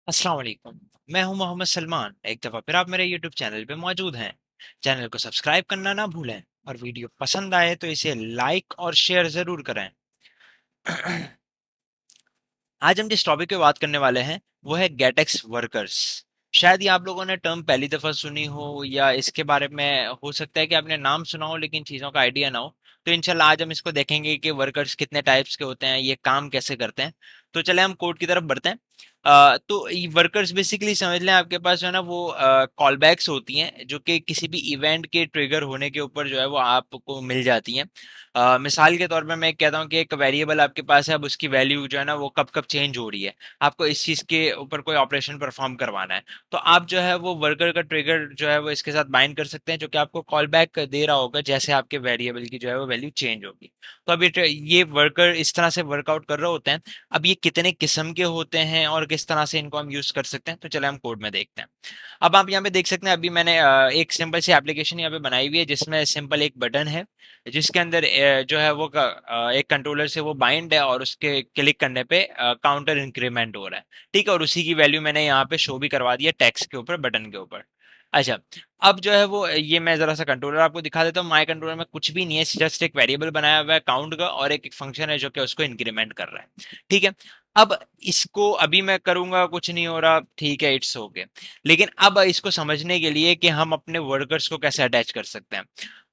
अस्सलाम वालेकुम। मैं हूं मोहम्मद सलमान। एक दफ़ा फिर आप मेरे यूट्यूब चैनल पे मौजूद हैं। चैनल को सब्सक्राइब करना ना भूलें और वीडियो पसंद आए तो इसे लाइक और शेयर ज़रूर करें। आज हम जिस टॉपिक पे बात करने वाले हैं वो है गेटेक्स वर्कर्स। शायद ये आप लोगों ने टर्म पहली दफ़ा सुनी हो या इसके बारे में हो सकता है कि आपने नाम सुना हो लेकिन चीज़ों का आइडिया ना हो। तो इंशाल्लाह आज हम इसको देखेंगे कि वर्कर्स कितने टाइप्स के होते हैं, ये काम कैसे करते हैं। तो चले हम कोड की तरफ बढ़ते हैं। तो ये वर्कर्स बेसिकली समझ लें आपके पास जो है ना वो कॉल बैक्स होती हैं जो कि किसी भी इवेंट के ट्रिगर होने के ऊपर जो है वो आपको मिल जाती हैं। मिसाल के तौर पे मैं कहता हूँ कि एक वेरिएबल आपके पास है, अब उसकी वैल्यू जो है ना वो कब कब चेंज हो रही है, आपको इस चीज़ के ऊपर कोई ऑपरेशन परफॉर्म करवाना है। तो आप जो है वो वर्कर का ट्रिगर जो है वो इसके साथ बाइंड कर सकते हैं जो कि आपको कॉल बैक दे रहा होगा जैसे आपके वेरिएबल की जो है वो वैल्यू चेंज होगी। तो अब ये वर्कर इस तरह से वर्कआउट कर रहे होते हैं। अब ये कितने किस्म के होते हैं और किस तरह से इनको हम यूज कर सकते हैं तो चले हम कोड में देखते हैं। अब आप यहाँ पे देख सकते हैं, अभी मैंने एक सिंपल सी एप्लीकेशन यहाँ पे बनाई हुई है जिसमें सिंपल एक बटन है जिसके अंदर जो है वो एक कंट्रोलर से वो बाइंड है और उसके क्लिक करने पे काउंटर इंक्रीमेंट हो रहा है। ठीक है, और उसी की वैल्यू मैंने यहाँ पे शो भी करवा दी है टेक्स्ट के ऊपर, बटन के ऊपर। अच्छा, अब जो है वो ये मैं जरा सा कंट्रोलर आपको दिखा देता हूँ। माई कंट्रोलर में कुछ भी नहीं है, जस्ट एक वेरिएबल बनाया हुआ है काउंट का और एक फंक्शन है जो कि उसको इंक्रीमेंट कर रहा है। ठीक है, अब इसको अभी मैं करूंगा, कुछ नहीं हो रहा, ठीक है, इट्स ओके। लेकिन अब इसको समझने के लिए कि हम अपने वर्कर्स को कैसे अटैच कर सकते हैं,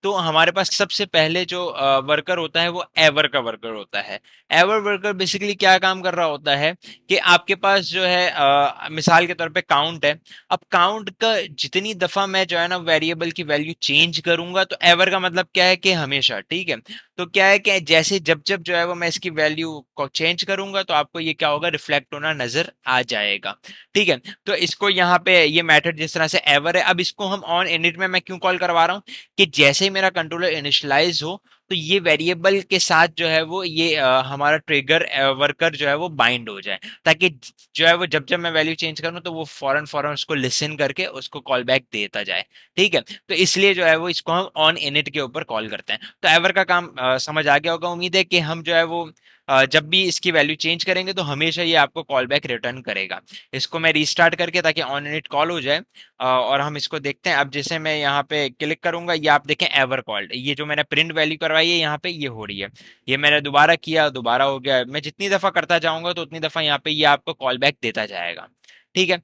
तो हमारे पास सबसे पहले जो वर्कर होता है वो एवर का वर्कर होता है। एवर वर्कर बेसिकली क्या काम कर रहा होता है कि आपके पास जो है मिसाल के तौर पे काउंट है। अब काउंट का जितनी दफा मैं जो है ना वेरिएबल की वैल्यू चेंज करूंगा, तो एवर का मतलब क्या है कि हमेशा। ठीक है, तो क्या है कि जैसे जब जब जो है वो मैं इसकी वैल्यू को चेंज करूंगा तो आपको ये क्या होगा, रिफ्लेक्ट होना नजर आ जाएगा। ठीक है, तो इसको यहाँ पे ये मेथड जिस तरह से एवर है, अब इसको हम ऑन इनिट में मैं क्यों कॉल करवा रहा हूँ कि जैसे ही मेरा कंट्रोलर इनिशियलाइज हो तो ये वेरिएबल के साथ जो है वो ये हमारा ट्रिगर वर्कर जो है वो बाइंड हो जाए, ताकि जो है वो जब जब मैं वैल्यू चेंज करूँ तो वो फौरन फौरन उसको लिसन करके उसको कॉल बैक देता जाए। ठीक है, तो इसलिए जो है वो इसको हम ऑन इनिट के ऊपर कॉल करते हैं। तो एवर का काम समझ आ गया होगा। उम्मीद है कि हम जो है वो जब भी इसकी वैल्यू चेंज करेंगे तो हमेशा ये आपको कॉल बैक रिटर्न करेगा। इसको मैं रीस्टार्ट करके ताकि ऑन इनिट कॉल हो जाए और हम इसको देखते हैं। अब जैसे मैं यहाँ पे क्लिक करूंगा, ये आप देखें एवर कॉल्ड, ये जो मैंने प्रिंट वैल्यू करवाई है यहाँ पे ये हो रही है। ये मैंने दोबारा किया, दोबारा हो गया। मैं जितनी दफा करता जाऊंगा तो उतनी दफा यहाँ पे ये आपको कॉल बैक देता जाएगा। ठीक है,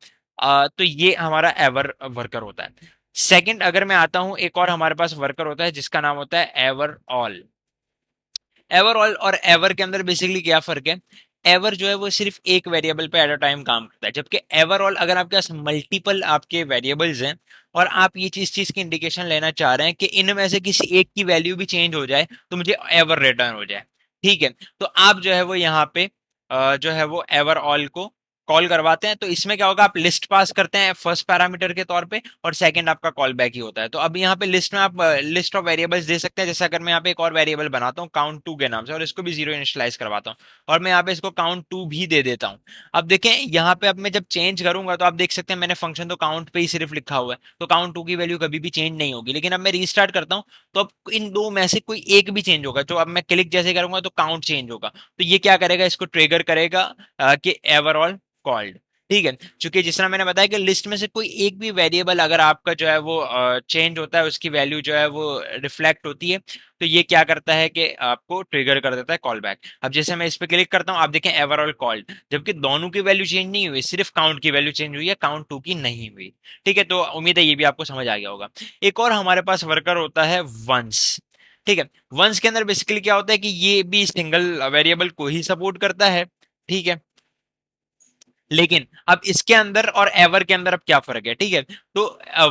तो ये हमारा एवर वर्कर होता है। सेकंड अगर मैं आता हूँ, एक और हमारे पास वर्कर होता है जिसका नाम होता है एवर ऑल। एवर ऑल और एवर के अंदर बेसिकली क्या फर्क है? एवर जो है वो सिर्फ एक वेरिएबल पे एट अ टाइम काम करता है, जबकि एवर ऑल अगर आपके पास मल्टीपल आपके वेरिएबल्स हैं और आप ये चीज की इंडिकेशन लेना चाह रहे हैं कि इनमें से किसी एक की वैल्यू भी चेंज हो जाए तो मुझे एवर रिटर्न हो जाए। ठीक है, तो आप जो है वो यहाँ पे जो है वो एवर ऑल को कॉल करवाते हैं। तो इसमें क्या होगा, आप लिस्ट पास करते हैं फर्स्ट पैरामीटर के तौर पे और सेकंड आपका कॉल बैक ही होता है। तो अब यहाँ पे लिस्ट में आप लिस्ट ऑफ वेरिएबल्स दे सकते हैं। जैसे अगर मैं यहाँ पे एक और वेरिएबल बनाता हूँ काउंट टू के नाम से और इसको भी जीरो इनिशियलाइज करवाता हूँ और मैं यहाँ पे इसको काउंट टू भी दे देता हूँ। अब देखें यहाँ पे, अब मैं जब चेंज करूंगा तो आप देख सकते हैं मैंने फंक्शन तो काउंट पे ही सिर्फ लिखा हुआ है, तो काउंट टू की वैल्यू कभी भी चेंज नहीं होगी। लेकिन अब मैं रीस्टार्ट करता हूँ तो अब इन दो में से कोई एक भी चेंज होगा। तो अब मैं क्लिक जैसे करूंगा तो काउंट चेंज होगा, तो ये क्या करेगा, इसको ट्रिगर करेगा कि एवरऑल कॉल्ड। ठीक है, चूंकि जिस तरह मैंने बताया कि लिस्ट में से कोई एक भी वेरिएबल अगर आपका जो है वो चेंज होता है, उसकी वैल्यू जो है वो रिफ्लेक्ट होती है, तो ये क्या करता है कि आपको ट्रिगर कर देता है कॉल बैक। अब जैसे मैं इस पे क्लिक करता हूँ, आप देखें एवरऑल कॉल्ड, जबकि दोनों की वैल्यू चेंज नहीं हुई, सिर्फ काउंट की वैल्यू चेंज हुई है, काउंट टू की नहीं हुई। ठीक है, तो उम्मीद है ये भी आपको समझ आ गया होगा। एक और हमारे पास वर्कर होता है वंस। ठीक है, वंस के अंदर बेसिकली क्या होता है कि ये भी सिंगल वेरिएबल को ही सपोर्ट करता है। ठीक है, लेकिन अब इसके अंदर और एवर के अंदर अब क्या फर्क है? ठीक है, तो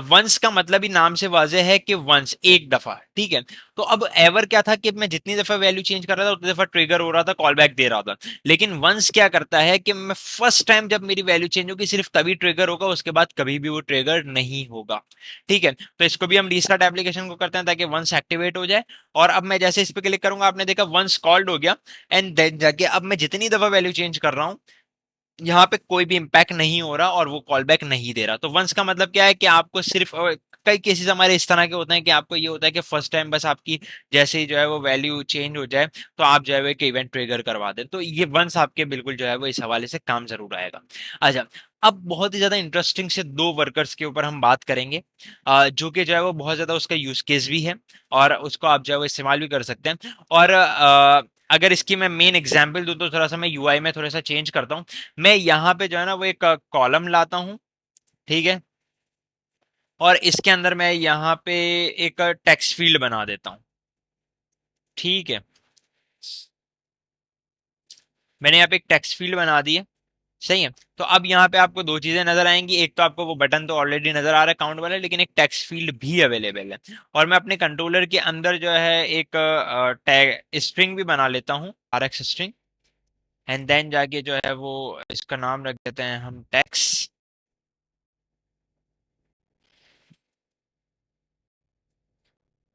वंस का मतलब ही नाम से वाजह है कि वंस एक दफा। ठीक है, तो अब एवर क्या था कि मैं जितनी दफा वैल्यू चेंज कर रहा था उतनी दफा ट्रिगर हो रहा था, कॉल बैक दे रहा था। लेकिन वंस क्या करता है कि मैं फर्स्ट टाइम जब मेरी वैल्यू चेंज होगी सिर्फ तभी ट्रिगर होगा, उसके बाद कभी भी वो ट्रिगर नहीं होगा। ठीक है, तो इसको भी हम रीस्टार्ट एप्लीकेशन को करते हैं ताकि वंस एक्टिवेट हो जाए। और अब मैं जैसे इस पे क्लिक करूंगा, आपने देखा वंस कॉल्ड हो गया एंड देन जाके अब मैं जितनी दफा वैल्यू चेंज कर रहा हूँ यहाँ पे कोई भी इम्पैक्ट नहीं हो रहा और वो कॉल बैक नहीं दे रहा। तो वंस का मतलब क्या है कि आपको सिर्फ कई केसेस हमारे इस तरह के होते हैं कि आपको ये होता है कि फर्स्ट टाइम बस आपकी जैसे ही जो है वो वैल्यू चेंज हो जाए तो आप जो है वो एक इवेंट ट्रिगर करवा दें, तो ये वंस आपके बिल्कुल जो है वो इस हवाले से काम जरूर आएगा। अच्छा, अब बहुत ही ज्यादा इंटरेस्टिंग से दो वर्कर्स के ऊपर हम बात करेंगे, जो कि जो है वो बहुत ज्यादा उसका यूज केस भी है और उसको आप जो है वो इस्तेमाल भी कर सकते हैं। और अगर इसकी मैं मेन एग्जांपल दूं तो थोड़ा सा मैं यूआई में थोड़ा सा चेंज करता हूं। मैं यहाँ पे जो है ना वो एक कॉलम लाता हूँ, ठीक है, और इसके अंदर मैं यहाँ पे एक टेक्स्ट फील्ड बना देता हूँ, ठीक है। मैंने यहाँ पे एक टेक्स्ट फील्ड बना दी है, सही है। तो अब यहाँ पे आपको दो चीजें नजर आएंगी, एक तो आपको वो बटन तो ऑलरेडी नजर आ रहा है काउंट वाला, लेकिन एक टेक्स्ट फील्ड भी अवेलेबल है। और मैं अपने कंट्रोलर के अंदर जो है एक टैग स्ट्रिंग भी बना लेता हूँ, RX स्ट्रिंग, एंड देन जाके जो है वो इसका नाम रख देते हैं हम टेक्स्ट,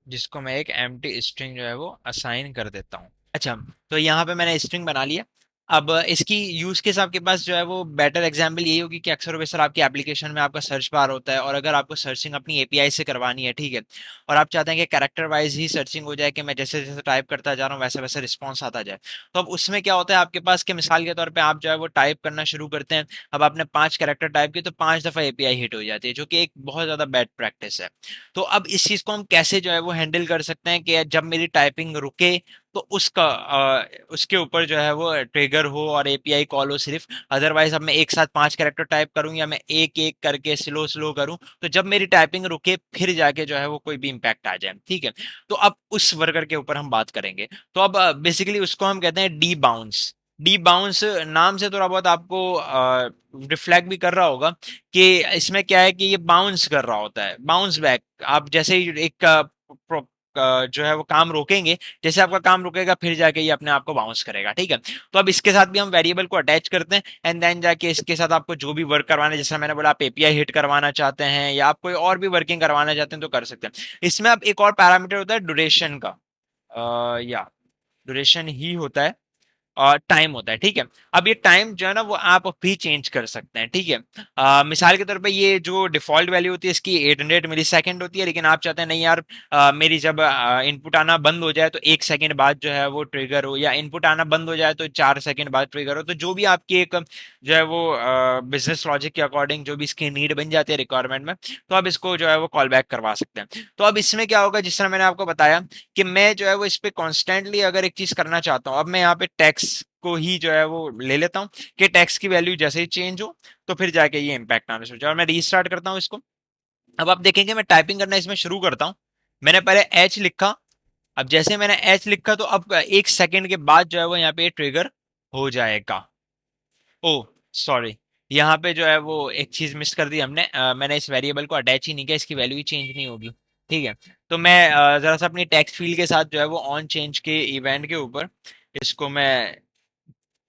जिसको मैं एक एम्प्टी स्ट्रिंग जो है वो असाइन कर देता हूँ। अच्छा, तो यहाँ पे मैंने स्ट्रिंग बना लिया। अब इसकी यूज केस आपके पास जो है वो बेटर एग्जांपल यही होगी कि अक्सर वैसर आपकी एप्लीकेशन में आपका सर्च बार होता है, और अगर आपको सर्चिंग अपनी एपीआई से करवानी है, ठीक है, और आप चाहते हैं कि कैरेक्टर वाइज ही सर्चिंग हो जाए, कि मैं जैसे जैसे टाइप करता जा रहा हूँ वैसे वैसे रिस्पॉन्स आता जाए, तो अब उसमें क्या होता है आपके पास कि मिसाल के तौर पर आप जो है वो टाइप करना शुरू करते हैं, अब आपने 5 कैरेक्टर टाइप किए तो 5 दफा एपीआई हिट हो जाती है, जो कि एक बहुत ज्यादा बैड प्रैक्टिस है। तो अब इस चीज को हम कैसे जो है वो हैंडल कर सकते हैं कि जब मेरी टाइपिंग रुके तो उसका उसके ऊपर जो है वो ट्रिगर हो और एपीआई कॉल हो सिर्फ, अदरवाइज अब मैं एक साथ 5 कैरेक्टर टाइप करूं या मैं एक एक करके स्लो स्लो करूं, तो जब मेरी टाइपिंग रुके फिर जाके जो है वो कोई भी इम्पैक्ट आ जाए, ठीक है। तो अब उस वर्कर के ऊपर हम बात करेंगे। तो अब बेसिकली उसको हम कहते हैं डी बाउंस। डी बाउंस नाम से थोड़ा बहुत आपको रिफ्लेक्ट भी कर रहा होगा कि इसमें क्या है कि ये बाउंस कर रहा होता है, बाउंस बैक। आप जैसे ही एक जो है वो काम रोकेंगे, जैसे आपका काम रुकेगा फिर जाके ये अपने आप को बाउंस करेगा, ठीक है। तो अब इसके साथ भी हम वेरिएबल को अटैच करते हैं, एंड देन जाके इसके साथ आपको जो भी वर्क करवाना है, जैसा मैंने बोला आप एपीआई हिट करवाना चाहते हैं या आप कोई और भी वर्किंग करवाना चाहते हैं तो कर सकते हैं। इसमें अब एक और पैरामीटर होता है ड्यूरेशन का, या ड्यूरेशन ही होता है, टाइम होता है, ठीक है। अब ये टाइम जो है ना वो आप भी चेंज कर सकते हैं, ठीक है। मिसाल के तौर पे ये जो डिफॉल्ट वैल्यू होती है इसकी 800 मिली सेकेंड होती है, लेकिन आप चाहते हैं नहीं यार मेरी जब इनपुट आना बंद हो जाए तो 1 सेकेंड बाद जो है वो ट्रिगर हो, या इनपुट आना बंद हो जाए तो 4 सेकेंड बाद ट्रिगर हो, तो जो भी आपकी एक जो है वो बिजनेस लॉजिक के अकॉर्डिंग जो भी इसकी नीड बन जाती है रिक्वायरमेंट में, तो आप इसको जो है वो कॉल बैक करवा सकते हैं। तो अब इसमें क्या होगा, जिस तरह मैंने आपको बताया कि मैं जो है वो इस पे कॉन्स्टेंटली अगर एक चीज करना चाहता हूँ, अब मैं यहाँ पे टैक्स को ही जो है वो ले लेता हूँ कि टैक्स की वैल्यू जैसे ही चेंज हो तो फिर जाके ये इम्पैक्ट आना शुरू हो जाए, और मैं रीस्टार्ट करता हूँ इसको। अब आप देखेंगे मैं टाइपिंग करना इसमें शुरू करता हूँ, मैंने पहले एच लिखा, अब जैसे मैंने एच लिखा तो अब 1 सेकेंड के बाद जो है वो यहाँ पे ट्रिगर हो जाएगा। ओ सॉरी, यहाँ पे जो है वो एक चीज मिस कर दी हमने, मैंने इस वेरिएबल को अटैच ही नहीं किया, इसकी वैल्यू ही चेंज नहीं होगी, ठीक है। तो मैं जरा सा अपनी टेक्स्ट फील्ड के साथ जो है वो ऑन चेंज के इवेंट के ऊपर इसको मैं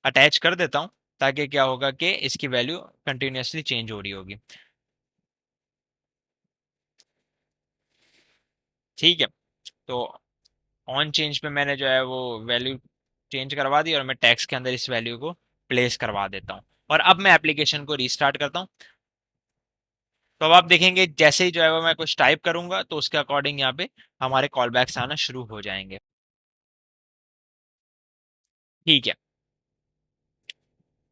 अटैच कर देता हूँ, ताकि क्या होगा कि इसकी वैल्यू कंटिन्यूअसली चेंज हो रही होगी, ठीक है। तो ऑन चेंज पे मैंने जो है वो वैल्यू चेंज करवा दी और मैं टैक्स के अंदर इस वैल्यू को प्लेस करवा देता हूँ, और अब मैं एप्लीकेशन को रीस्टार्ट करता हूँ। तो अब आप देखेंगे जैसे ही जो है वो मैं कुछ टाइप करूंगा तो उसके अकॉर्डिंग यहाँ पे हमारे कॉल बैक्स आना शुरू हो जाएंगे, ठीक है।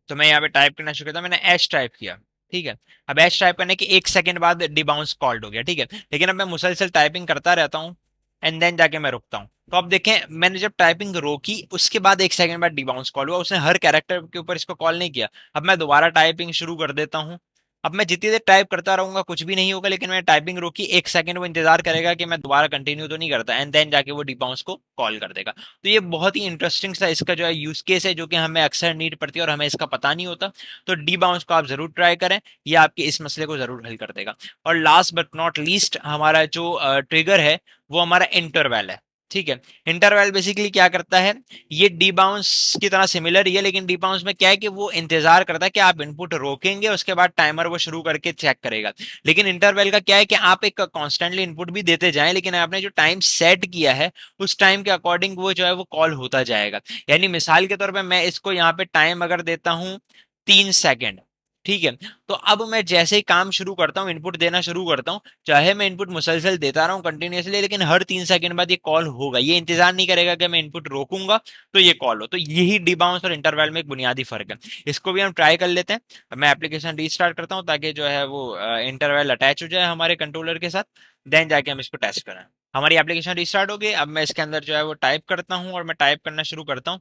तो मैं यहाँ पे टाइप करना शुरू करता, मैंने एच टाइप किया, ठीक है। अब एच टाइप करने के 1 सेकंड बाद डिबाउंस कॉल्ड हो गया, ठीक है। लेकिन अब मैं मुसलसल टाइपिंग करता रहता हूँ, एंड देन जाके मैं रुकता हूँ। तो अब देखें मैंने जब टाइपिंग रोकी उसके बाद 1 सेकंड बाद डिबाउंस कॉल हुआ, उसने हर कैरेक्टर के ऊपर इसको कॉल नहीं किया। अब मैं दोबारा टाइपिंग शुरू कर देता हूँ, अब मैं जितनी देर टाइप करता रहूंगा कुछ भी नहीं होगा, लेकिन मैंने टाइपिंग रोकी 1 सेकंड वो इंतजार करेगा कि मैं दोबारा कंटिन्यू तो नहीं करता, एंड देन जाके वो डिबाउंस को कॉल कर देगा। तो ये बहुत ही इंटरेस्टिंग सा इसका जो है यूज केस है, जो कि हमें अक्सर नीड पड़ती है और हमें इसका पता नहीं होता। तो डी बाउंस को आप जरूर ट्राई करें, ये आपके इस मसले को जरूर हल कर देगा। और लास्ट बट नॉट लीस्ट हमारा जो ट्रिगर है वो हमारा इंटरवल है, ठीक है। इंटरवल बेसिकली क्या करता है, ये डी बाउंस की तरह सिमिलर ही है, लेकिन डी बाउंस में क्या है कि वो इंतजार करता है कि आप इनपुट रोकेंगे उसके बाद टाइमर वो शुरू करके चेक करेगा। लेकिन इंटरवल का क्या है कि आप एक कॉन्स्टेंटली इनपुट भी देते जाएं, लेकिन आपने जो टाइम सेट किया है उस टाइम के अकॉर्डिंग वो जो है वो कॉल होता जाएगा। यानी मिसाल के तौर पर मैं इसको यहाँ पे टाइम अगर देता हूँ 3 सेकेंड, ठीक है। तो अब मैं जैसे ही काम शुरू करता हूँ, इनपुट देना शुरू करता हूँ, चाहे मैं इनपुट मुसलसल देता रहा हूँ कंटिन्यूअसली, लेकिन हर 3 सेकंड बाद ये कॉल होगा, ये इंतजार नहीं करेगा कि मैं इनपुट रोकूंगा तो ये कॉल हो। तो यही डिबाउंस और इंटरवल में एक बुनियादी फर्क है। इसको भी हम ट्राई कर लेते हैं। मैं एप्लीकेशन रीस्टार्ट करता हूँ ताकि जो है वो इंटरवल अटैच हो जाए हमारे कंट्रोलर के साथ, देन जाके हम इसको टेस्ट करें। हमारी एप्लीकेशन रिस्टार्ट हो गई। अब मैं इसके अंदर जो है वो टाइप करता हूँ और मैं टाइप करना शुरू करता हूँ।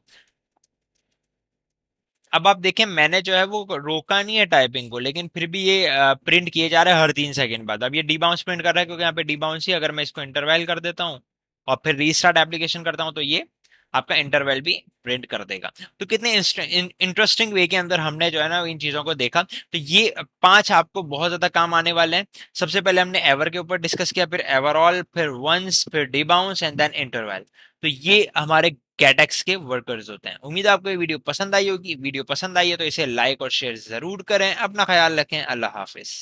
अब आप देखें मैंने जो है वो रोका नहीं है टाइपिंग को, लेकिन फिर भी ये प्रिंट किए जा रहा है हर 3 सेकंड बाद। अब ये डीबाउंस प्रिंट कर रहा है क्योंकि यहाँ पे डीबाउंस ही, अगर मैं इसको इंटरवल कर देता हूँ और फिर रीस्टार्ट एप्लीकेशन करता हूँ तो ये आपका इंटरवल भी प्रिंट कर देगा। तो कितने इंटरेस्टिंग वे के अंदर हमने जो है ना इन चीजों को देखा। तो ये 5 आपको बहुत ज्यादा काम आने वाले हैं। सबसे पहले हमने एवर के ऊपर डिस्कस किया, फिर एवरऑल, फिर वंस, फिर डीबाउंस एंड देन इंटरवल। तो ये हमारे कैटेक्स के वर्कर्स होते हैं। उम्मीद है आपको ये वीडियो पसंद आई होगी। वीडियो पसंद आई है तो इसे लाइक और शेयर जरूर करें। अपना ख्याल रखें। अल्लाह हाफिज।